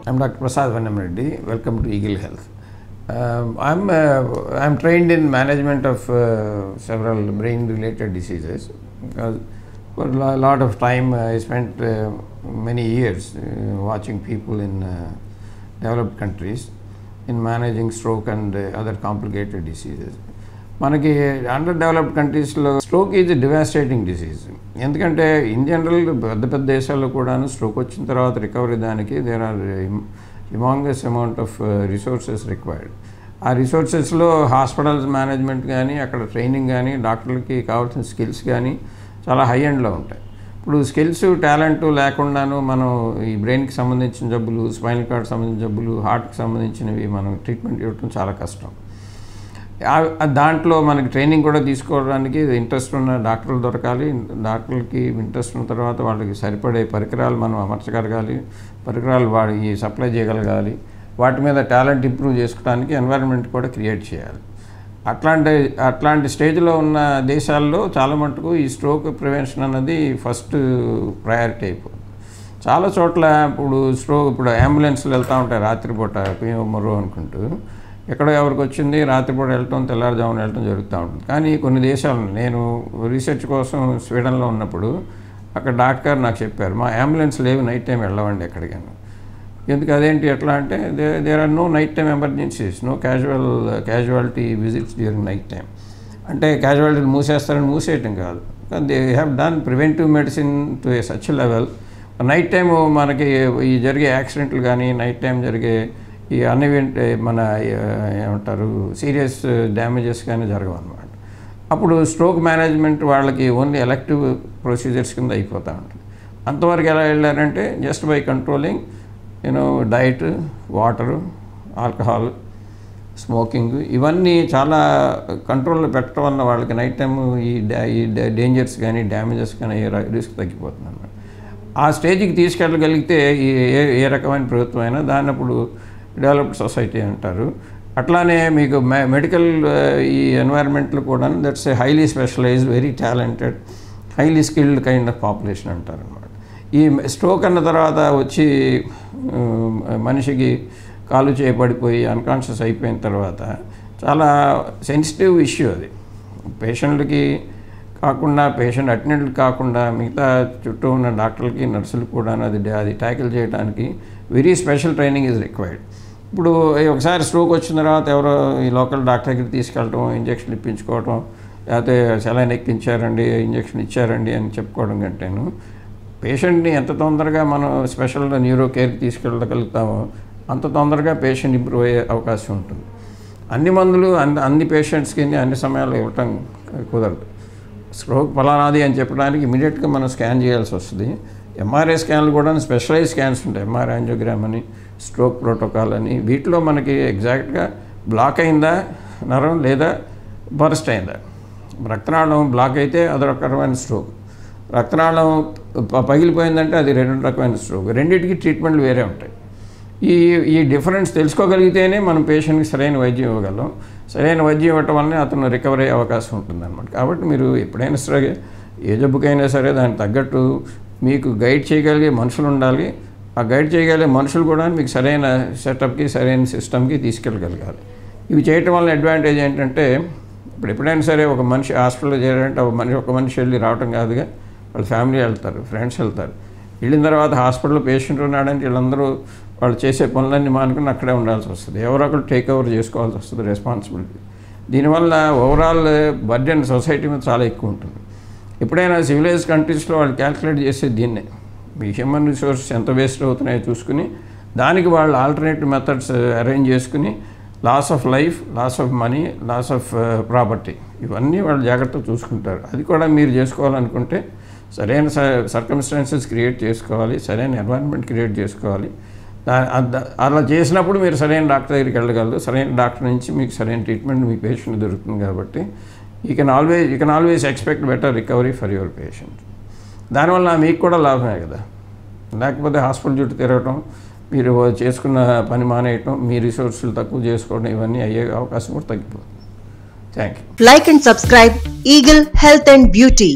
I'm Dr. Prasad Vannam-Reddy. Welcome to Eagle Health. I'm trained in management of several brain-related diseases because for a lot of time I spent many years watching people in developed countries in managing stroke and other complicated diseases. మనకి under developed కంట్రీస్లో stroke is devastating disease. ఎందుకంటే in general పెద్ద పెద్ద దేశాల్లో కూడాను stroke వచ్చిన తర్వాత recovery దానికి there are humongous amount of resources required. ఆ రిసోర్సెస్లో హాస్పిటల్స్ మేనేజ్మెంట్ కానీ అక్కడ ట్రైనింగ్ కానీ డాక్టర్లకి కావాల్సిన స్కిల్స్ కానీ చాలా హై ఎండ్లో ఉంటాయి. ఇప్పుడు స్కిల్స్ టాలెంట్ లేకుండాను మనం ఈ బ్రెయిన్కి సంబంధించిన జబ్బులు, స్పైనల్ కార్డ్కి సంబంధించిన జబ్బులు, హార్ట్కి సంబంధించినవి మనం ట్రీట్మెంట్ ఇవ్వడం చాలా కష్టం. దాంట్లో మనకి ట్రైనింగ్ కూడా తీసుకోవడానికి ఇంట్రెస్ట్ ఉన్న డాక్టర్లు దొరకాలి. డాక్టర్లకి ఇంట్రెస్ట్ ఉన్న తర్వాత వాళ్ళకి సరిపడే పరికరాలు మనం అమర్చగలగాలి, పరికరాలు వాడికి సప్లై చేయగలగాలి, వాటి మీద టాలెంట్ ఇంప్రూవ్ చేసుకోవడానికి ఎన్వైరన్మెంట్ కూడా క్రియేట్ చేయాలి. అట్లాంటి స్టేజ్లో ఉన్న దేశాల్లో చాలా మటుకు ఈ స్ట్రోక్ ప్రివెన్షన్ అన్నది ఫస్ట్ ప్రయారిటీ అయిపోతుంది. చాలా చోట్ల ఇప్పుడు అంబులెన్స్లు వెళ్తూ ఉంటాయి రాత్రిపూట మరో అనుకుంటూ, ఎక్కడో ఎవరికి వచ్చింది రాత్రిపూట వెళ్ళటం, తెల్లారుజామున వెళ్ళటం జరుగుతూ ఉంటుంది. కానీ కొన్ని దేశాలు, నేను రీసెర్చ్ కోసం స్వీడన్లో ఉన్నప్పుడు అక్కడ డాక్టర్ నాకు చెప్పారు, మా అంబులెన్స్ లేవు, నైట్ టైం వెళ్ళవండి ఎక్కడికైనా. ఎందుకు అదేంటి ఎట్లా అంటే there are no night time emergencies, no casualty visits during night time. అంటే క్యాజువాలిటీని మూసేస్తారని మూసేయటం కాదు, they have done preventive medicine to a such level. Night time మనకి ఈ జరిగే యాక్సిడెంట్లు కానీ, నైట్ టైం జరిగే ఈ మన ఏమంటారు సీరియస్ డ్యామేజెస్ కానీ జరగవన్నమాట. అప్పుడు స్ట్రోక్ మేనేజ్మెంట్ వాళ్ళకి ఓన్లీ ఎలెక్టివ్ ప్రొసీజర్స్ కింద అయిపోతూ ఉంటుంది. అంతవరకు ఎలా వెళ్ళారంటే just by controlling diet, water, alcohol, smoking, ఇవన్నీ చాలా కంట్రోల్లో పెట్టడం వల్ల వాళ్ళకి నైట్ టైం ఈ డేంజర్స్ కానీ డ్యామేజెస్ కానీ రిస్క్ తగ్గిపోతుంది అన్నమాట. ఆ స్టేజ్కి తీసుకెళ్ళగలిగితే ఏ రకమైన ప్రభుత్వం అయినా దాన్ని అప్పుడు డెవలప్డ్ సొసైటీ అంటారు. అట్లానే మీకు మెడికల్ ఈ ఎన్వైర్న్మెంట్లో కూడా that's a highly specialised, very talented, highly skilled kind of population అంటారు అనమాట. ఈ స్ట్రోక్ అన్న తర్వాత వచ్చి మనిషికి కాలు చేయబడిపోయి అన్కాన్షియస్ అయిపోయిన తర్వాత చాలా సెన్సిటివ్ ఇష్యూ అది. పేషెంట్లకి కాకుండా, పేషెంట్ అటెండెంట్కి కాకుండా మిగతా చుట్టూ ఉన్న డాక్టర్లకి, నర్సులకు కూడా అది ట్యాకిల్ చేయడానికి very special training is required. ఇప్పుడు ఒకసారి స్ట్రోక్ వచ్చిన తర్వాత ఎవరో ఈ లోకల్ డాక్టర్ దగ్గరికి తీసుకెళ్ళటం, ఇంజక్షన్ ఇప్పించుకోవటం, లేకపోతే సెలైన్ ఎక్కించారండి, ఇంజక్షన్ ఇచ్చారండి అని చెప్పుకోవడం కంటేను పేషెంట్ని ఎంత తొందరగా మనం స్పెషల్ న్యూరో కేర్కి తీసుకెళ్ళగలుగుతామో అంత తొందరగా పేషెంట్ ఇంప్రూవ్ అయ్యే అవకాశం ఉంటుంది. అన్ని మందులు అన్ని పేషెంట్స్కి అన్ని సమయాల్లో ఇవ్వటం కుదరదు. స్ట్రోక్ ఫలానాది అని చెప్పడానికి ఇమీడియట్గా మనం స్కాన్ చేయాల్సి వస్తుంది. ఎంఆర్ఐ స్కాన్లు కూడా స్పెషలైజ్ స్కాన్స్ ఉంటాయి, ఎంఆర్ఐ యాంజియోగ్రామ్ అని, స్ట్రోక్ ప్రోటోకాల్ అని. వీటిలో మనకి ఎగ్జాక్ట్గా బ్లాక్ అయిందా నరం లేదా బర్స్ట్ అయిందా. రక్తనాళం బ్లాక్ అయితే అదొక రకమైన స్ట్రోక్, రక్తనాళం పగిలిపోయిందంటే అది రెండు రకమైన స్ట్రోక్. రెండింటికి ట్రీట్మెంట్లు వేరే ఉంటాయి. ఈ డిఫరెన్స్ తెలుసుకోగలిగితేనే మనం పేషెంట్కి సరైన వైద్యం ఇవ్వగలం. సరైన వైద్యం ఇవ్వటం వల్లనే అతను రికవరీ అయ్యే అవకాశం ఉంటుందన్నమాట. కాబట్టి మీరు ఎప్పుడైనా సరే ఏ జబ్బుకైనా సరే దానికి తగ్గట్టు మీకు గైడ్ చేయగలిగే మనుషులు ఉండాలి. ఆ గైడ్ చేయగలిగే మనుషులు కూడా మీకు సరైన సెటప్కి, సరైన సిస్టమ్కి తీసుకెళ్ళగలగాలి. ఇవి చేయటం వల్ల అడ్వాంటేజ్ ఏంటంటే ఇప్పుడు ఎప్పుడైనా సరే ఒక మనిషి హాస్పిటల్లో చేరాలంటే ఒక మనిషి వెళ్ళి రావటం కాదుగా, వాళ్ళ ఫ్యామిలీ వెళ్తారు, ఫ్రెండ్స్ వెళ్తారు. వెళ్ళిన తర్వాత హాస్పిటల్లో పేషెంట్ ఉన్నాడంటే వీళ్ళందరూ వాళ్ళు చేసే పనులన్నీ మానుకుని అక్కడే ఉండాల్సి వస్తుంది. ఎవరో ఒకరు టేక్ ఓవర్ చేసుకోవాల్సి వస్తుంది రెస్పాన్సిబిలిటీ. దీనివల్ల ఓవరాల్ బర్డెన్ సొసైటీ మీద చాలా ఎక్కువ ఉంటుంది. ఎప్పుడైనా సివిలైజ్ కంట్రీస్లో వాళ్ళు క్యాల్కులేట్ చేసేది దీన్నే, మీ హ్యూమన్ రిసోర్సెస్ ఎంత వేస్ట్ అవుతున్నాయో చూసుకుని దానికి వాళ్ళు ఆల్టర్నేటివ్ మెథడ్స్ అరేంజ్ చేసుకుని loss of life, loss of money, loss of property, ఇవన్నీ వాళ్ళు జాగ్రత్తగా చూసుకుంటారు. అది కూడా మీరు చేసుకోవాలనుకుంటే సరైన సర్కమ్స్టాన్సెస్ క్రియేట్ చేసుకోవాలి, సరైన ఎన్వైరన్మెంట్ క్రియేట్ చేసుకోవాలి. అలా చేసినప్పుడు మీరు సరైన డాక్టర్ దగ్గరికి వెళ్ళగలరు. సరైన డాక్టర్ నుంచి మీకు సరైన ట్రీట్మెంట్ మీ పేషెంట్ దొరుకుతుంది. కాబట్టి you can always expect better recovery for your patient. దానివల్ల మీకు కూడా లాభమే కదా. లేకపోతే హాస్పిటల్ చుట్టూ తిరగటం, మీరు చేసుకున్న పని మానేయటం, మీ రిసోర్సులు తక్కువ చేసుకోవడం, ఇవన్నీ అయ్యే అవకాశం కూడా తగ్గిపోతుంది. Thank you. Like and subscribe Eagle Health and Beauty.